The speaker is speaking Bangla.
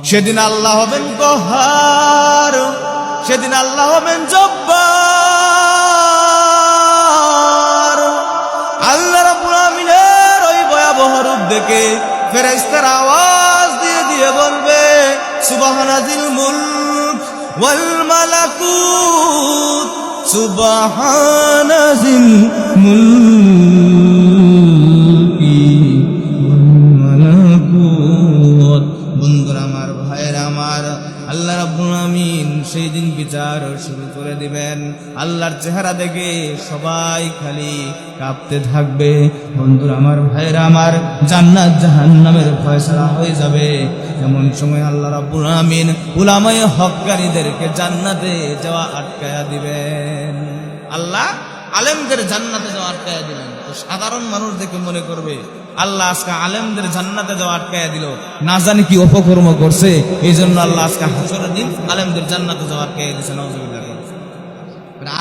সেদিন আল্লাহ হবেন কহার, সেদিন আল্লাহ হবেন জব্বার। আল্লাহ রাব্বুল আমিনের ওই ভয়াবহ রূপ দেখে ফেরেশতারা আওয়াজ দিয়ে দিয়ে বলবে, সুবহানাজিল মুলক ওয়াল মালাকুত, সুবহানাজিল মুলকি ওয়াল মালাকুত। বন্ধুরা আমার, ভাইয়েরা আমার, আল্লাহ রাব্বুল আমিন সেই দিন বিচার শুরু করে দিবেন। আল্লাহর চেহারা দেখে সবাই খালি কাঁপতে থাকবে। বন্ধুরা আমার, ভাইয়েরা আমার, জান্নাত জাহান্নামের ফয়সালা হয়ে যাবে। এমন সময় আল্লাহ রাব্বুল আমিন উলামায়ে হককারীদেরকে জান্নাতে যাওয়া আটকায়া দিবেন। আল্লাহ আলেমদের জান্নাতে যাওয়া আটকায়া দিবেন। তো সাধারণ মানুষ দেখে মনে করবে আল্লাহ আজকে আলেমদের জান্নাতে যাওয়া আটকায়া দিল, না জানি কি অপকর্ম করছে, এই জন্য আল্লাহ আজকে হাসরের দিন আলেমদের জান্নাতে যাওয়া আটকায়া দিয়েছে। নাউজুবিল্লাহ।